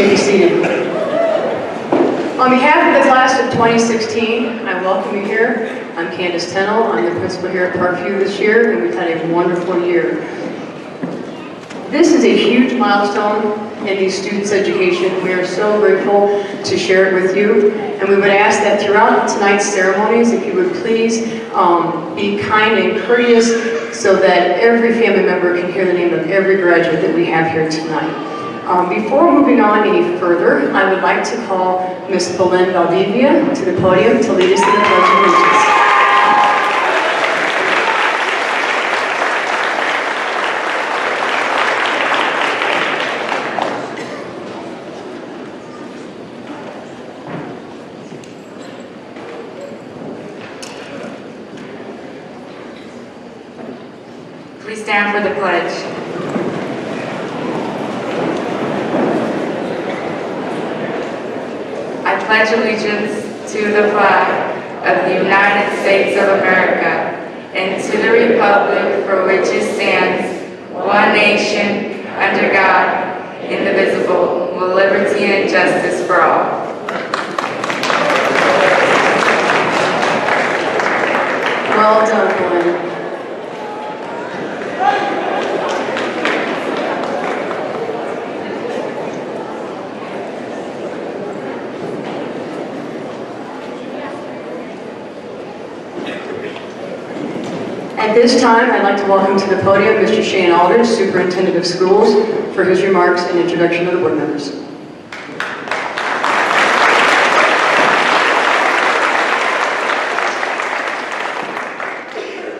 may be seated. On behalf of the class of 2016, I welcome you here. I'm Candace Tennell. I'm the principal here at Parkview this year, and we've had a wonderful year. This is a huge milestone in these students' education. We are so grateful to share it with you, and we would ask that throughout tonight's ceremonies, if you would please be kind and courteous so that every family member can hear the name of every graduate that we have here tonight. Before moving on any further, I would like to call Ms. Belen Valdivia to the podium to lead us in the Pledge of Allegiance. Please stand for the pledge. I pledge allegiance to the flag of the United States of America and to the republic for which it stands, one nation, under God, indivisible, with liberty and justice for all. Well done, Glenn. At this time, I'd like to welcome to the podium Mr. Shane Alders, Superintendent of Schools, for his remarks and introduction of the board members.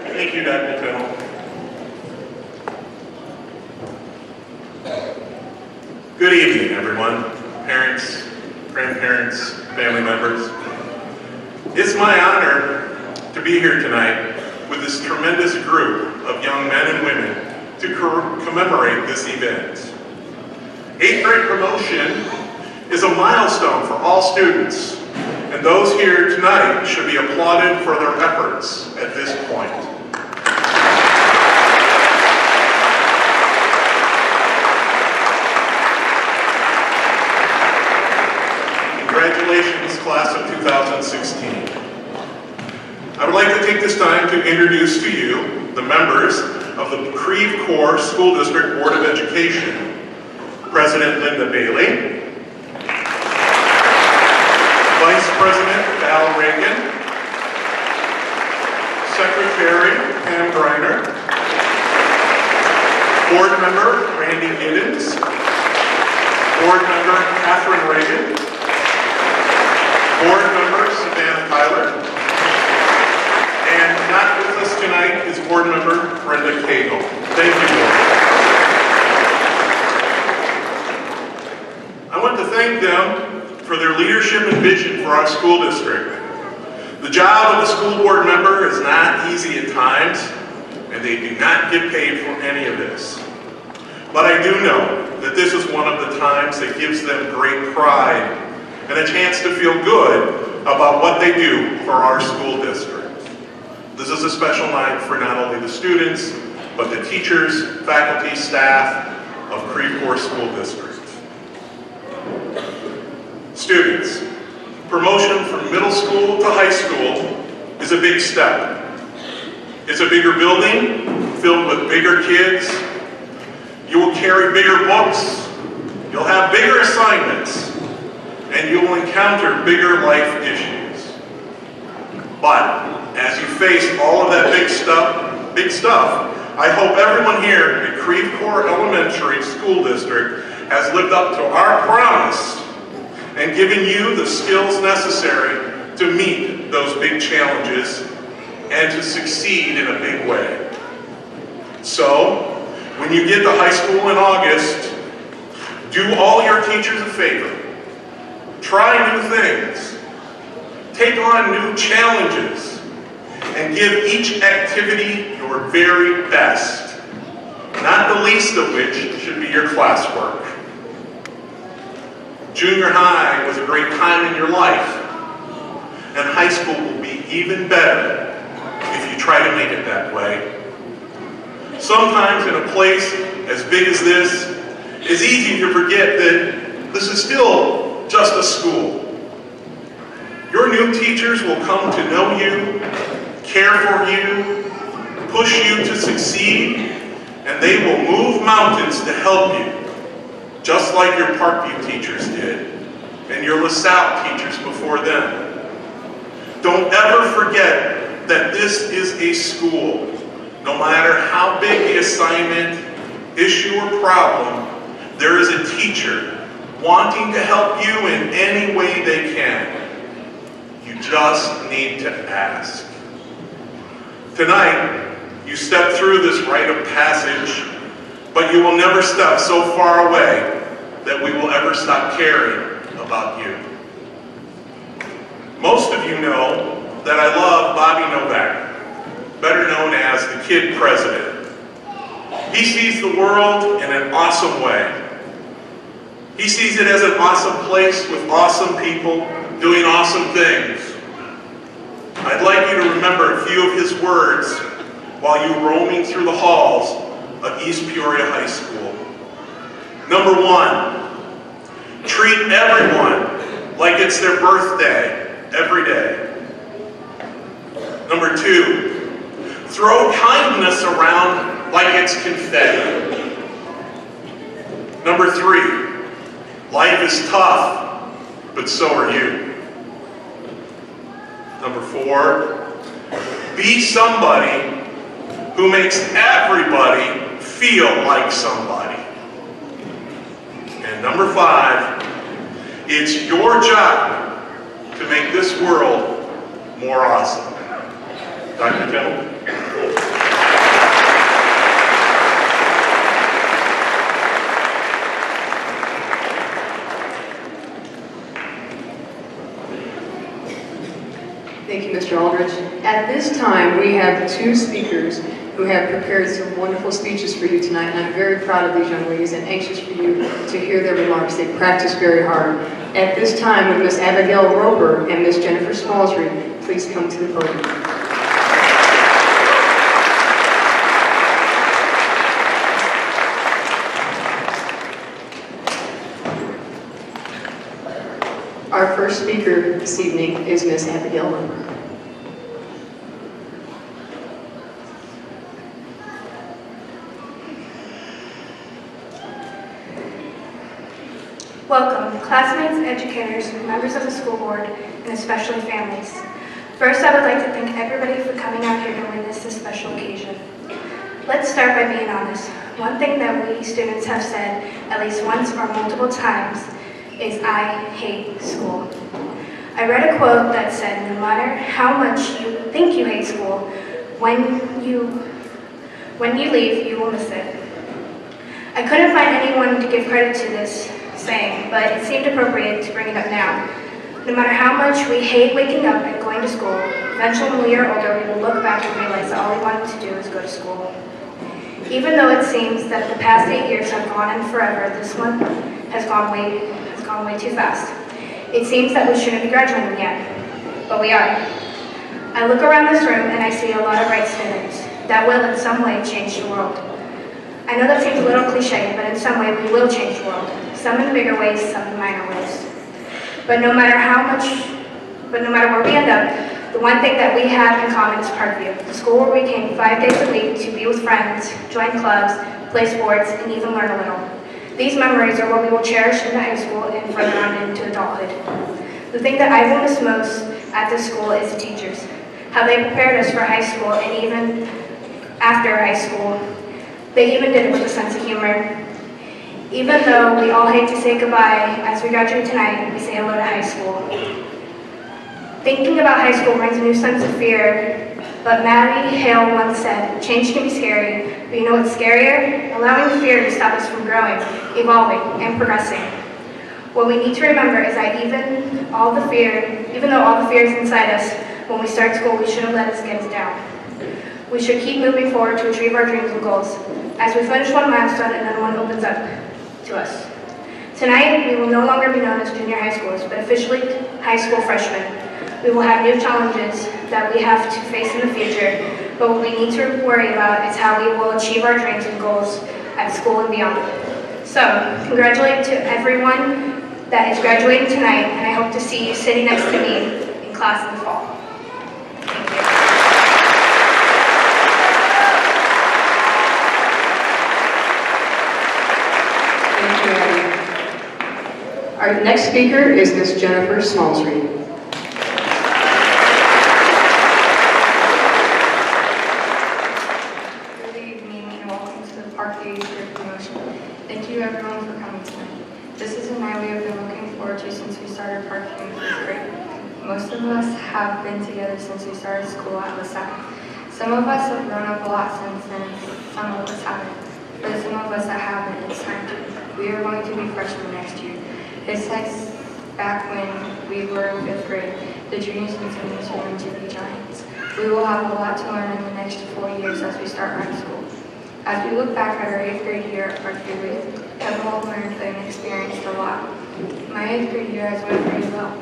Thank you, Dr. Tennell. Good evening, everyone. Parents, grandparents, family members. It's my honor to be here tonight with this tremendous group of young men and women to commemorate this event. 8th grade promotion is a milestone for all students, and those here tonight should be applauded for their efforts at this point. Congratulations, class of 2016. I would like to take this time to introduce to you the members of the Creve Coeur School District Board of Education. President Linda Bailey, Vice President Val Reagan, Secretary Pam Greiner, Board Member Randy Giddens, Board Member Catherine Reagan, Board Member Savannah Tyler, and not with us tonight is Board Member Brenda Cagle. Thank you, Board. I want to thank them for their leadership and vision for our school district. The job of a school board member is not easy at times, and they do not get paid for any of this. But I do know that this is one of the times that gives them great pride and a chance to feel good about what they do for our school district. This is a special night for not only the students, but the teachers, faculty, staff of Creve Coeur School District. Students, promotion from middle school to high school is a big step. It's a bigger building filled with bigger kids. You will carry bigger books. You'll have bigger assignments. And you will encounter bigger life issues. But as you face all of that big stuff, I hope everyone here at Creve Coeur Elementary School District has lived up to our promise and given you the skills necessary to meet those big challenges and to succeed in a big way. So, when you get to high school in August, do all your teachers a favor. Try new things. Take on new challenges. And give each activity your very best, not the least of which should be your classwork. Junior high was a great time in your life, and high school will be even better if you try to make it that way. Sometimes in a place as big as this, it's easy to forget that this is still just a school. Your new teachers will come to know you, care for you, push you to succeed, and they will move mountains to help you, just like your Parkview teachers did, and your LaSalle teachers before them. Don't ever forget that this is a school. No matter how big the assignment, issue, or problem, there is a teacher wanting to help you in any way they can. You just need to ask. Tonight, you step through this rite of passage, but you will never step so far away that we will ever stop caring about you. Most of you know that I love Bobby Novak, better known as the Kid President. He sees the world in an awesome way. He sees it as an awesome place with awesome people doing awesome things. I'd like you to remember a few of his words while you're roaming through the halls of East Peoria High School. Number 1, treat everyone like it's their birthday every day. Number 2, throw kindness around like it's confetti. Number 3, life is tough, but so are you. Number 4, be somebody who makes everybody feel like somebody. And number 5, it's your job to make this world more awesome. Dr. Tennell. Thank you, Mr. Aldrich. At this time, we have 2 speakers who have prepared some wonderful speeches for you tonight, and I'm very proud of these young ladies and anxious for you to hear their remarks. They practice very hard. At this time, would Miss Abigail Roper and Miss Jennifer Smallsbury please come to the podium. Our first speaker this evening is Miss Abigail Roper. Welcome, classmates, educators, members of the school board, and especially families. First, I would like to thank everybody for coming out here to witness this special occasion. Let's start by being honest. One thing that we students have said at least once or multiple times is, "I hate school." I read a quote that said, "No matter how much you think you hate school, when you leave, you will miss it." I couldn't find anyone to give credit to this saying, but it seemed appropriate to bring it up now. No matter how much we hate waking up and going to school, eventually when we are older, we will look back and realize that all we wanted to do is go to school. Even though it seems that the past 8 years have gone on forever, this one has gone way too fast. It seems that we shouldn't be graduating yet, but we are. I look around this room and I see a lot of bright students that will in some way change the world. I know that seems a little cliche, but in some way we will change the world. Some in bigger ways, some in minor ways. But no matter where we end up, the one thing that we have in common is Parkview, the school where we came 5 days a week to be with friends, join clubs, play sports, and even learn a little. These memories are what we will cherish into high school and further on into adulthood. The thing that I will miss most at this school is the teachers. How they prepared us for high school, and even after high school, they even did it with a sense of humor. Even though we all hate to say goodbye as we graduate tonight, we say hello to high school. Thinking about high school brings a new sense of fear, but Maddie Hale once said, "Change can be scary, but you know what's scarier? Allowing fear to stop us from growing, evolving, and progressing." What we need to remember is that even though all the fear is inside us, when we start school, we shouldn't let it get us down. We should keep moving forward to achieve our dreams and goals. As we finish one milestone, another one opens up to us. Tonight, we will no longer be known as junior high schoolers, but officially high school freshmen. We will have new challenges that we have to face in the future, but what we need to worry about is how we will achieve our dreams and goals at school and beyond. So, congratulate to everyone that is graduating tonight, and I hope to see you sitting next to me in class in the fall. Thank you. Thank you, Abby. Our next speaker is Miss Jennifer Smallstreet. Good evening and welcome to the Parkview Year Promotion. Thank you everyone for coming tonight. This is a night we have been looking forward to since we started Parkview in 5th grade. Most of us have been together since we started school at LaSalle. Some of us have grown up a lot since then, some of us haven't. For some of us that haven't, it's time to. We are going to be freshmen next year. It's like back when we were in 5th grade. The juniors and seniors are going to be giants. We will have a lot to learn in the next 4 years as we start high school. As we look back at our 8th grade year at Parkview, we have all learned and experienced a lot. My 8th grade year has went pretty well.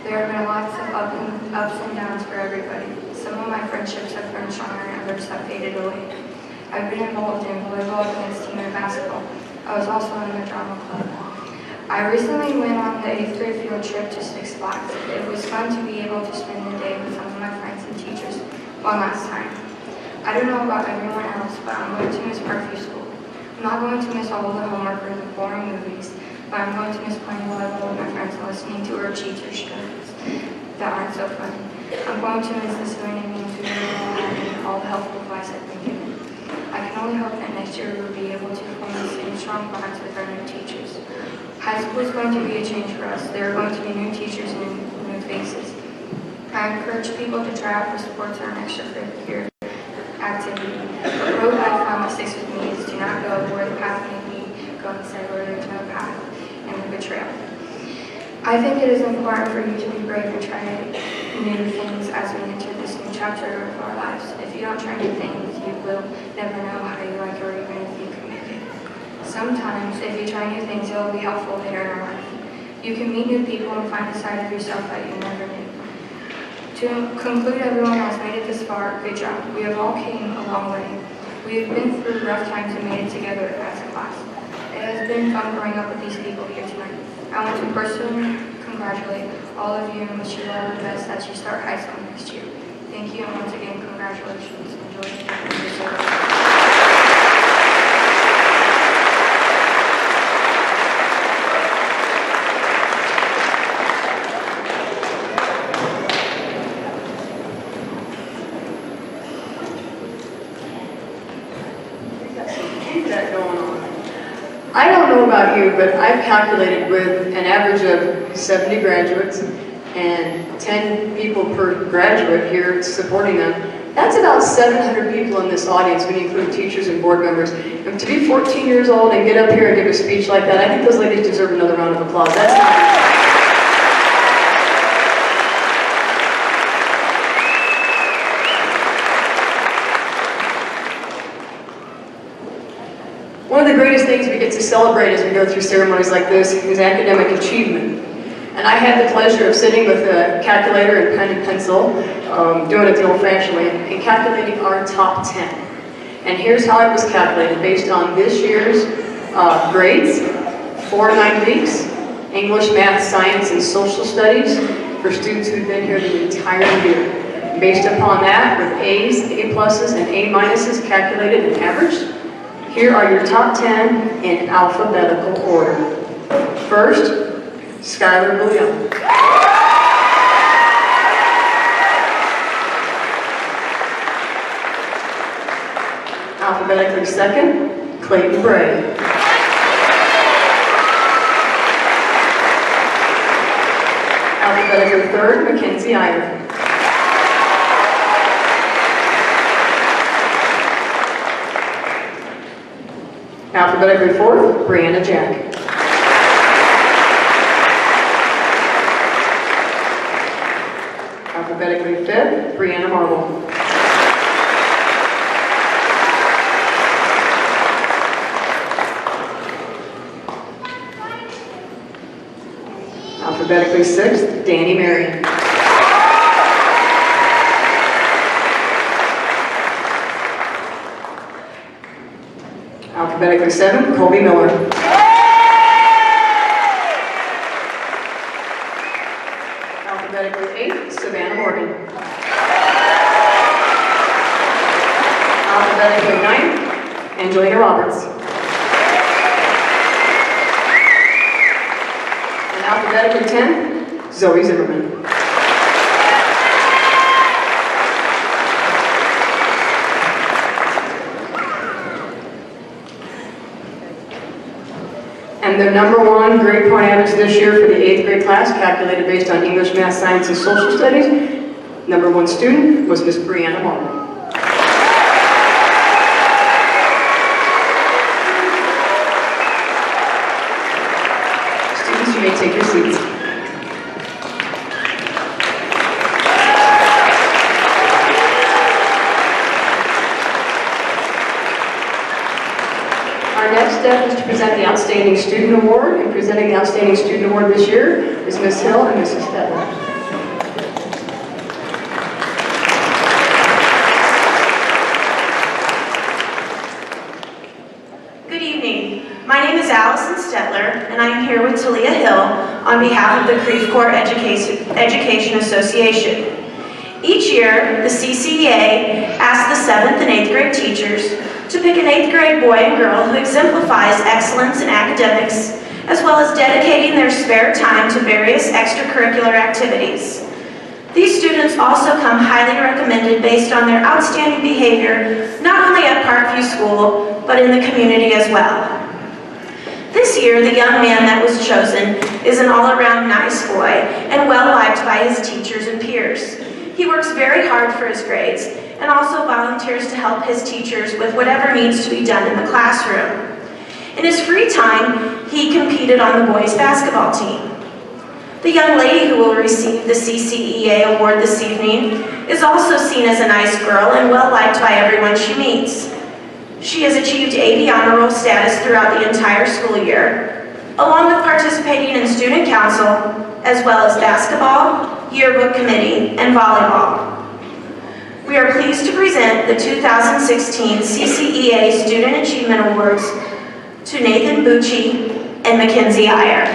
There have been lots of ups and downs for everybody. Some of my friendships have grown stronger and others have faded away. I've been involved in volleyball, tennis team, and basketball. I was also in the drama club. I recently went on the 8th grade field trip to Six Flags. It was fun to be able to spend the day with some of my friends and teachers one last time. I don't know about everyone else, but I'm going to miss Parkview School. I'm not going to miss all of the homework or the boring movies, but I'm going to miss playing volleyball with my friends and listening to our teachers' stories that aren't so funny. I'm going to miss the swimming and food and all the helpful advice I've been given. I can only hope that next year we'll be able to form the same strong bonds with our new teachers. High school is going to be a change for us. There are going to be new teachers and new faces. I encourage people to try out for sports or an extracurricular activity. A quote I found that sticks with me is, do not go where the path may be, go instead where there is no path and leave a trail. I think it is important for you to be brave and try new things as we enter this new chapter of our lives. If you don't try new things, you will never know how you like it or even if you can make it. Sometimes, if you try new things, it will be helpful later in our life. You can meet new people and find a side of yourself that you never knew. To conclude, everyone has made it this far. Good job. We have all came a long way. We have been through rough times and made it together as a class. It has been fun growing up with these people here tonight. I want to personally congratulate all of you and wish you all the best as you start high school next year. Thank you, and once again, congratulations. Enjoy the time of your service. I don't know about you, but I've calculated with an average of 70 graduates and 10 people per graduate here supporting them. That's about 700 people in this audience when you include teachers and board members. And to be 14 years old and get up here and give a speech like that, I think those ladies deserve another round of applause. That's not One of the greatest things we get to celebrate as we go through ceremonies like this is academic achievement. And I had the pleasure of sitting with a calculator and pen and pencil, doing it the old-fashioned way, and calculating our top 10. And here's how it was calculated based on this year's grades, 4 9 weeks, English, math, science, and social studies for students who've been here the entire year. Based upon that, with A's, A pluses, and A minuses calculated and averaged, here are your top 10 in alphabetical order. First, Skylar William. Alphabetically second, Clayton Bray. Alphabetically third, Mackenzie Iyer. Alphabetically fourth, Brianna Jack. Alphabetically fifth, Brianna Marble. Alphabetically sixth, Danny Marion. Alphabetically seventh, Colby Miller. Alphabetically 9, Angelina Roberts. And alphabetically 10, Zoe Zimmerman. And the #1 grade point average this year for the 8th grade class, calculated based on English, Math, Science, and Social Studies, #1 student was Miss Brianna Martin. Students, you may take your seats. Our next step is to present the Outstanding Student Award, and presenting the Outstanding Student Award this year is Ms. Hill and Mrs. Stettler. Good evening. My name is Allison Stettler, and I am here with Talia Hill on behalf of the Creve Coeur Education Association. Each year, the CCEA asks the 7th and 8th grade teachers to pick an 8th grade boy and girl who exemplifies excellence in academics, as well as dedicating their spare time to various extracurricular activities. These students also come highly recommended based on their outstanding behavior, not only at Parkview School, but in the community as well. This year, the young man that was chosen is an all-around nice boy and well-liked by his teachers and peers. He works very hard for his grades and also volunteers to help his teachers with whatever needs to be done in the classroom. In his free time, he competed on the boys' basketball team. The young lady who will receive the CCEA award this evening is also seen as a nice girl and well-liked by everyone she meets. She has achieved 80 honor roll status throughout the entire school year, along with participating in student council, as well as basketball, yearbook committee, and volleyball. We are pleased to present the 2016 CCEA Student Achievement Awards to Nathan Bucci and Mackenzie Iyer.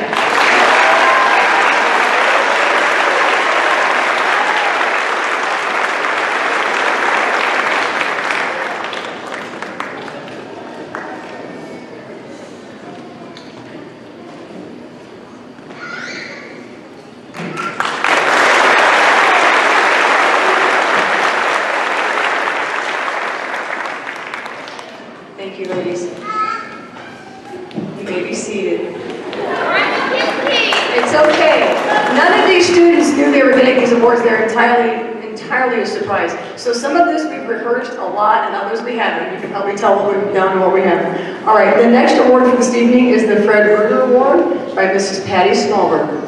Thank you, ladies. You may be seated. It's okay. None of these students knew they were getting these awards. They're entirely a surprise. So some of this we've rehearsed a lot, and others we haven't. You can probably tell what we've done and what we haven't. All right, the next award for this evening is the Fred Ruger Award by Mrs. Patty Smallberg.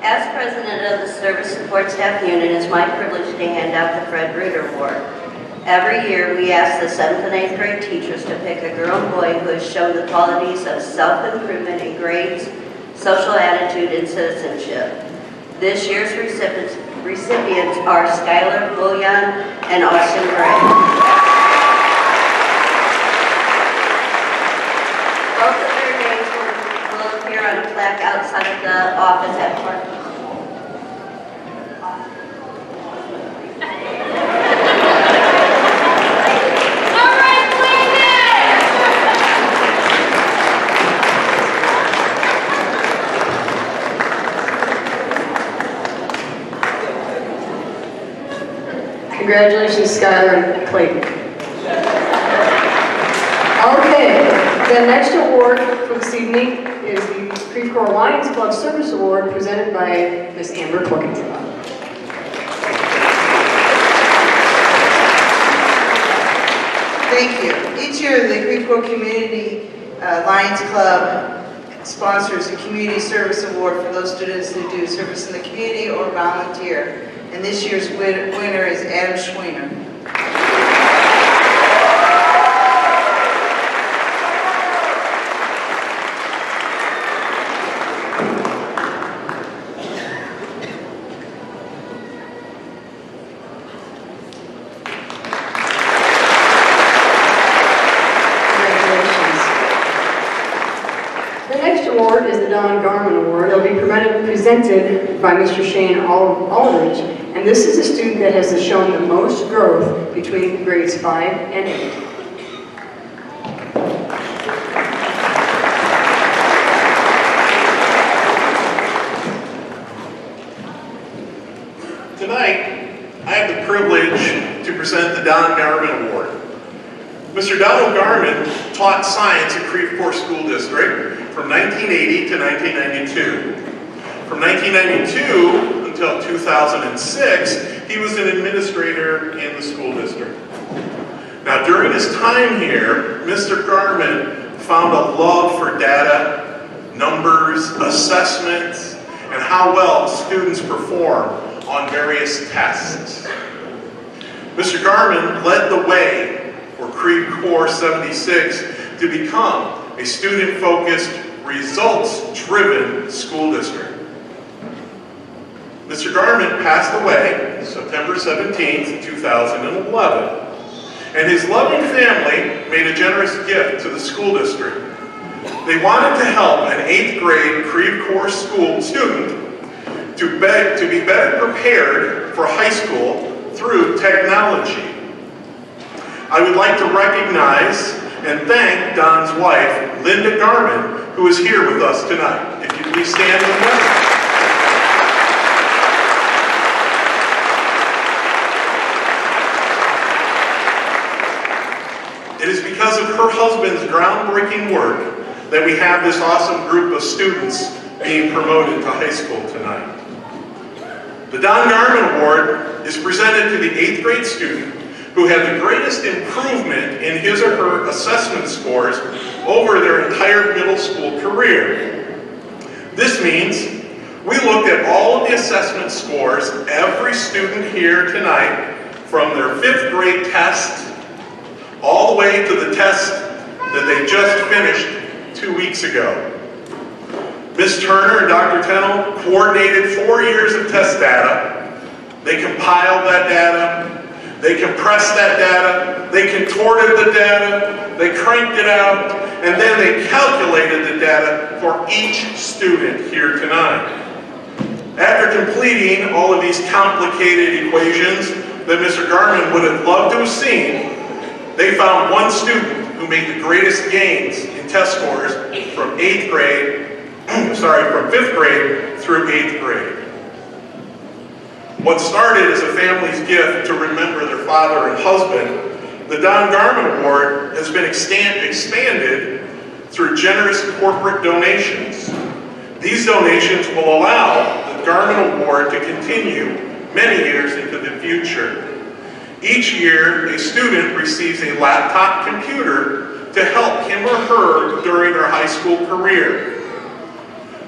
As president of the Service Support Staff Union, it's my privilege to hand out the Fred Ruger Award. Every year, we ask the 7th and 8th grade teachers to pick a girl and boy who has shown the qualities of self-improvement in grades, social attitude, and citizenship. This year's recipients are Skylar Bullion and Austin Gray. Both of their names will appear on a plaque outside of the office at Parkview. Congratulations, Skylar and Clayton. Okay, the next award for this evening is the Creve Coeur Lions Club Service Award presented by Miss Amber Pilkington. Thank you. Each year, the Creve Coeur Community Lions Club sponsors a Community Service Award for those students who do service in the community or volunteer. And this year's winner is Adam Schweener. The next award is the Don Garman Award. It'll be presented by Mr. Shane Aldridge, and this is a student that has shown the most growth between grades 5 and 8. Tonight, I have the privilege to present the Don Garman Award. Mr. Donald Garman taught science at Creve Coeur School District from 1980 to 1992. From 1992 until 2006, he was an administrator in the school district. Now, during his time here, Mr. Garman found a love for data, numbers, assessments, and how well students perform on various tests. Mr. Garman led the way for Creve Coeur 76 to become a student-focused, results-driven school district. Mr. Garman passed away September 17th, 2011, and his loving family made a generous gift to the school district. They wanted to help an 8th grade Creve Coeur school student to be better prepared for high school through technology. I would like to recognize and thank Don's wife, Linda Garman, who is here with us tonight. If you please stand with us. It is because of her husband's groundbreaking work that we have this awesome group of students being promoted to high school tonight. The Don Garman Award is presented to the 8th grade student who had the greatest improvement in his or her assessment scores over their entire middle school career. This means we looked at all of the assessment scores every student here tonight from their 5th grade test all the way to the test that they just finished 2 weeks ago. Ms. Turner and Dr. Tennell coordinated 4 years of test data. They compiled that data, they compressed that data, they contorted the data, they cranked it out, and then they calculated the data for each student here tonight. After completing all of these complicated equations that Mr. Garman would have loved to have seen, they found one student who made the greatest gains in test scores from 5th grade through 8th grade. What started as a family's gift to remember their father and husband, the Don Garman Award has been expanded through generous corporate donations. These donations will allow the Garman Award to continue many years into the future. Each year, a student receives a laptop computer to help him or her during their high school career.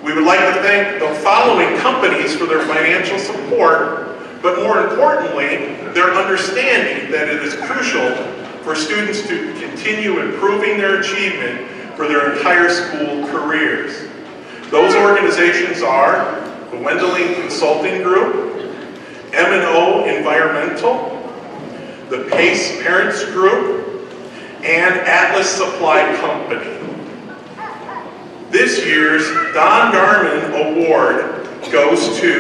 We would like to thank the following companies for their financial support, but more importantly, their understanding that it is crucial for students to continue improving their achievement for their entire school careers. Those organizations are the Wendeling Consulting Group, M&O Environmental, the PACE Parents Group, and Atlas Supply Company. This year's Don Garman Award goes to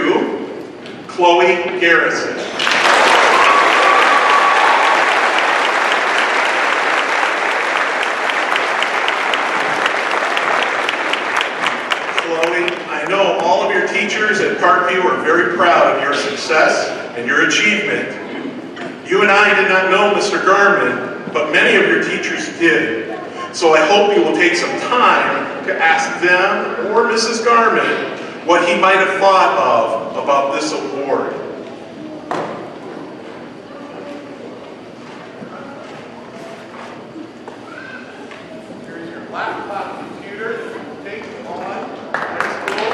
Chloe Garrison. Chloe, I know all of your teachers at Parkview are very proud of your success and your achievement. You and I did not know Mr. Garman, but many of your teachers did. So I hope you will take some time to ask them or Mrs. Garman what he might have thought of about this award. Here's your laptop computer that you can take on high school.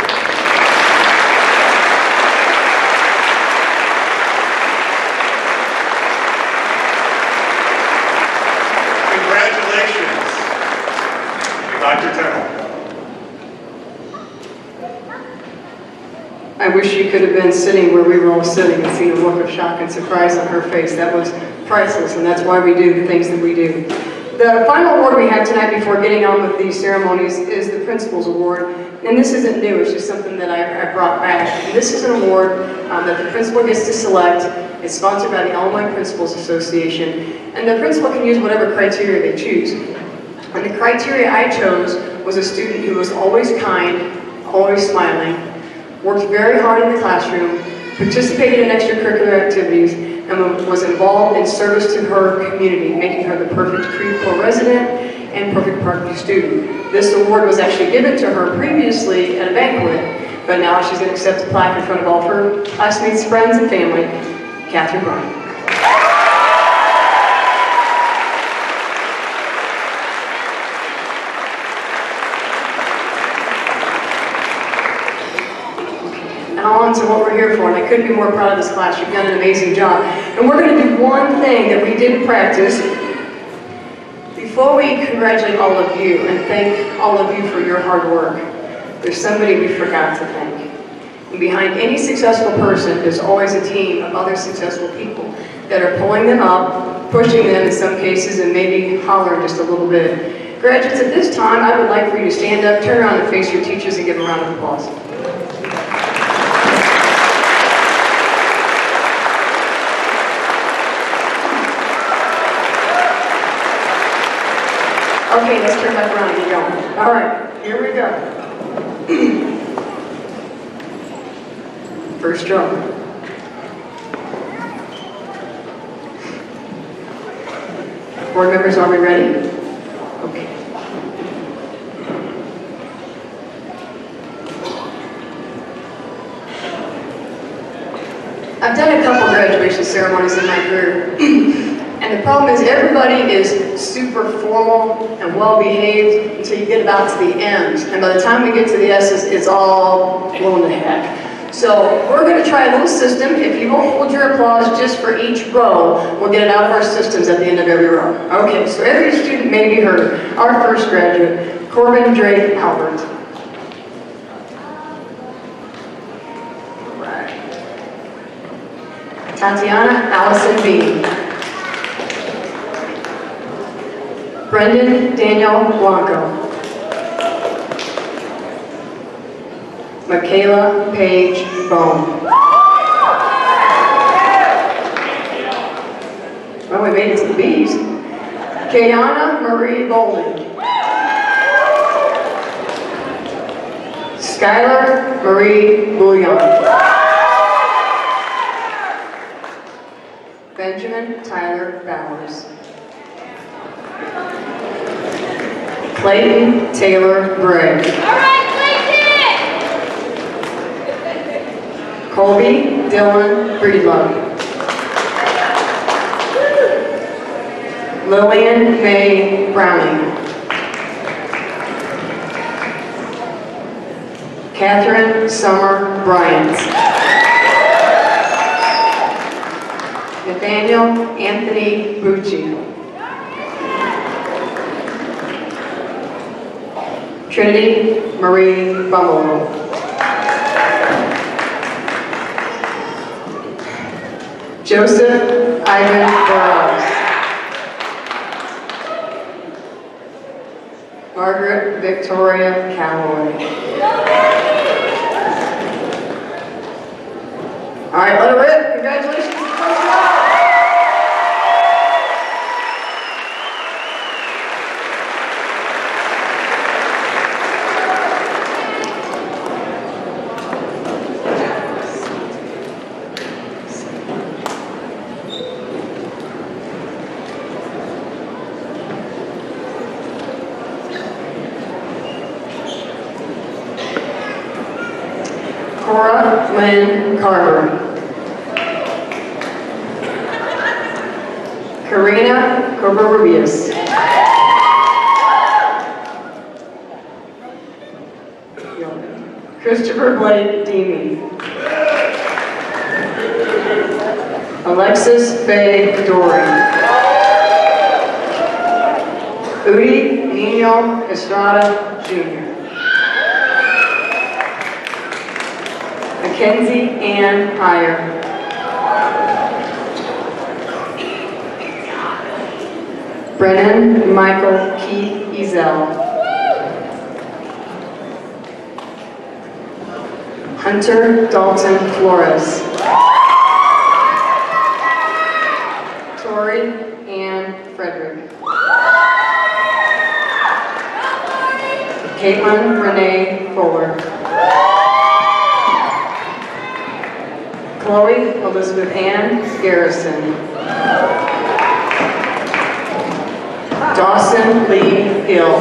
Congratulations, Dr. Tennell. I wish you could have been sitting where we were all sitting and see the look of shock and surprise on her face. That was priceless, and that's why we do the things that we do. The final award we have tonight before getting on with these ceremonies is the Principal's Award. And this isn't new, it's just something that I brought back. And this is an award that the principal gets to select. It's sponsored by the Illinois Principals Association. And the principal can use whatever criteria they choose. And the criteria I chose was a student who was always kind, always smiling, worked very hard in the classroom, participated in extracurricular activities, and was involved in service to her community, making her the perfect Creve Coeur resident and perfect Parkview student. This award was actually given to her previously at a banquet, but now she's going to accept a plaque in front of all of her classmates, friends, and family. Catherine Bryant. And on to what we're here for, and I couldn't be more proud of this class. You've done an amazing job. And we're going to do one thing that we didn't practice. Before we congratulate all of you and thank all of you for your hard work, there's somebody we forgot to thank. And behind any successful person, there's always a team of other successful people that are pulling them up, pushing them in some cases, and maybe hollering just a little bit. Graduates, at this time, I would like for you to stand up, turn around and face your teachers and give them a round of applause. Okay, let's turn back around and get going. All right, here we go. First drum. Board members, are we ready? Okay. I've done a couple graduation ceremonies in my career. And the problem is everybody is super formal and well-behaved until you get about to the end. And by the time we get to the S's, it's all blown to heck. So we're going to try a little system. If you won't hold your applause just for each row, we'll get it out of our systems at the end of every row. Okay, so every student may be heard. Our first graduate, Corbin Drake Albert. All right. Tatiana Allison Bean. Brendan Daniel Blanco. Michaela Paige Bone. Well, we made it to the B's. Kayana Marie Bolden. Skylar Marie Bouillon. Benjamin Tyler Bowers. Clayton Taylor Bray. All right, Clayton! Colby Dylan Breedlove. Lillian May Browning. Catherine Summer Bryant. Nathaniel Anthony Bucci. Trinity Marie Bumble. Joseph Ivan Burrows. Margaret Victoria Calloway. All right, let it rip. Congratulations to the first round. Cora Lynn Carter. Karina Covarrubias. Christopher Blake Deemy. Alexis Faye Dory. Udi Nino Estrada Jr. Mackenzie Ann Heyer. Brennan Michael Keith Ezel. Hunter Dalton Flores. Tori Ann Frederick. Caitlin Renee Fuller. Chloe Elizabeth Ann Garrison. Dawson Lee Hill.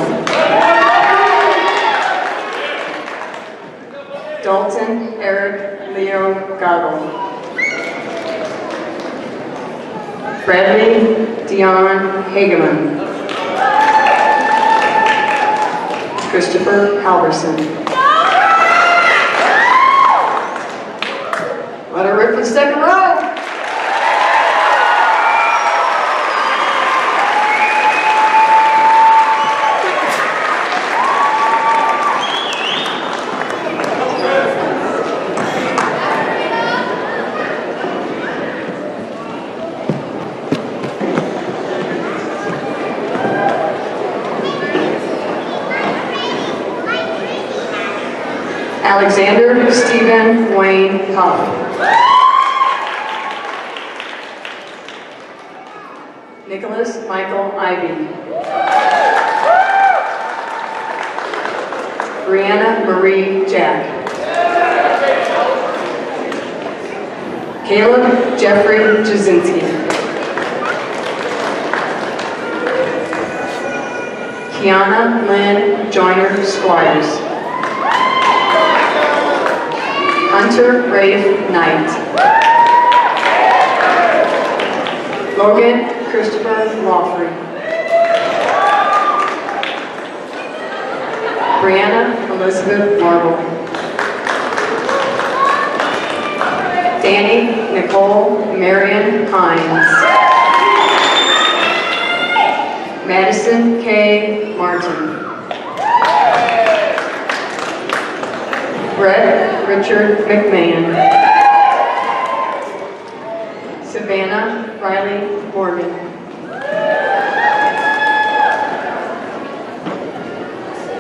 Dalton Eric Leo Goggle. Bradley Dion Hageman. Christopher Halverson. Let her rip for the second row. Alexander Stephen Wayne Huff. Nicholas Michael Ivy. Brianna Marie Jack. Caleb Jeffrey Jasinski. Kiana Lynn Joyner Squires. Hunter Rafe Knight. Logan Christopher Lawfrey. Brianna Elizabeth Marble. Danny Nicole Marion Hines. Madison K. Martin. Brett Richard McMahon. Savannah Riley Morgan.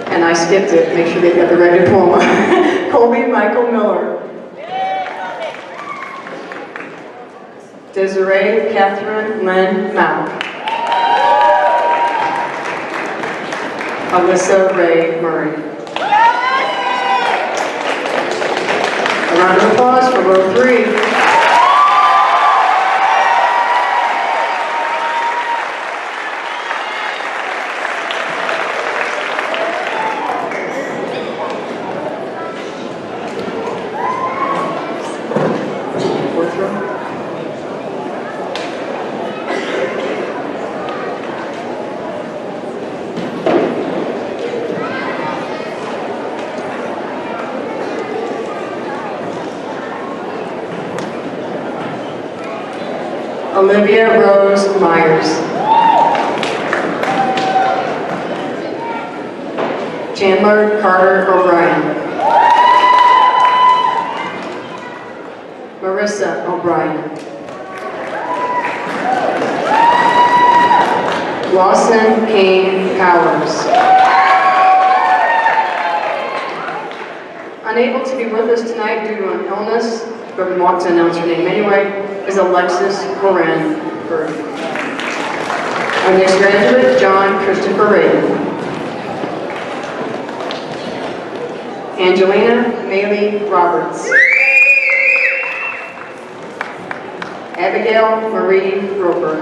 And I skipped it, make sure they've got the right diploma. Colby Michael Miller. Desiree Catherine Lynn Mount. Alyssa Ray Murray. A round of applause for row 3. Fourth row. Olivia Rose Myers. Chandler Carter O'Brien. Marissa O'Brien. Lawson Kane Powers. Unable to be with us tonight due to an illness, but we want to announce her name anyway, is Alexis Moran Bird. Our next graduate, John Christopher Ray. Angelina Maylee Roberts. Abigail Marie Roper.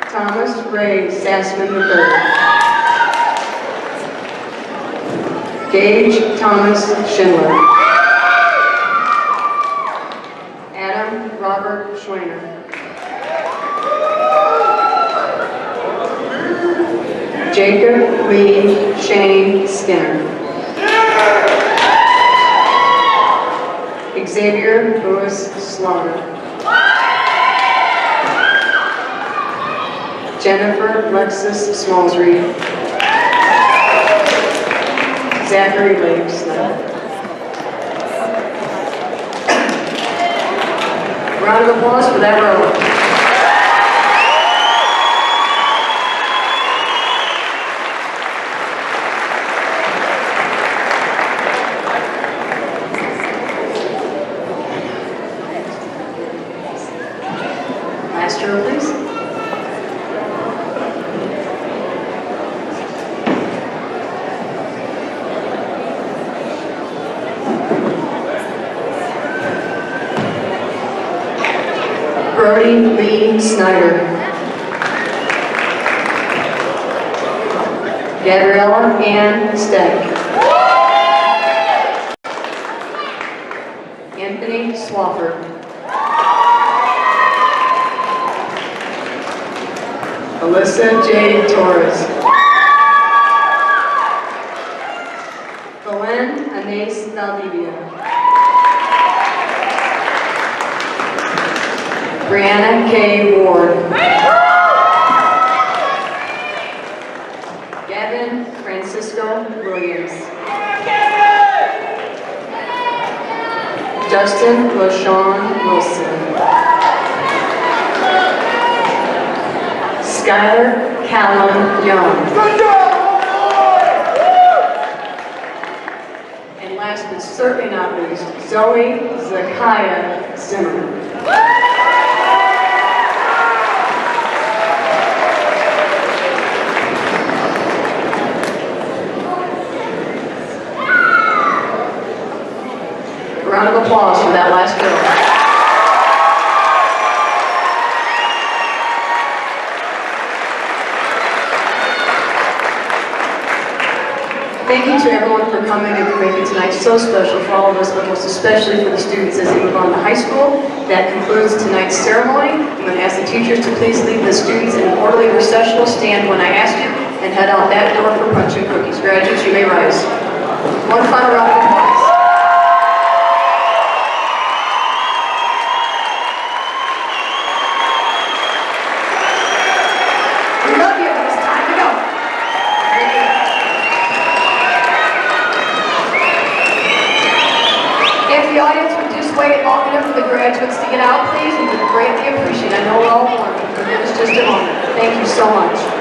Thomas Ray Sassman III. Gage Thomas Schindler. Adam Robert Schweiner. Jacob Lee Shane Skinner. Xavier Lewis Slaughter. Jennifer Lexus Smallsreed. Zachary Lake Snow. Round of applause for that row. Zoe Lee Snyder. Gabriella Ann Steck. Anthony Swafford. Alyssa J. Torres. Belen Anais Valdivia. Brianna K. Ward. Gavin Francisco Williams. Justin LaShawn Wilson. Skylar Callum Young. And last but certainly not least, Zoe Zakiah Zimmerman. A round of applause for that last girl. Thank you to everyone for coming and for making tonight so special for all of us, but most especially for the students as they move on to high school. That concludes tonight's ceremony. I'm going to ask the teachers to please leave the students in an orderly processional stand when I ask you and head out that door for punch and cookies. Graduates, you may rise. One final round of applause. We love you, but it's time to go. If the audience would just wait long enough for the graduates to get out, please, we would greatly appreciate it. I know we're all warm, but give us just a moment. Thank you so much.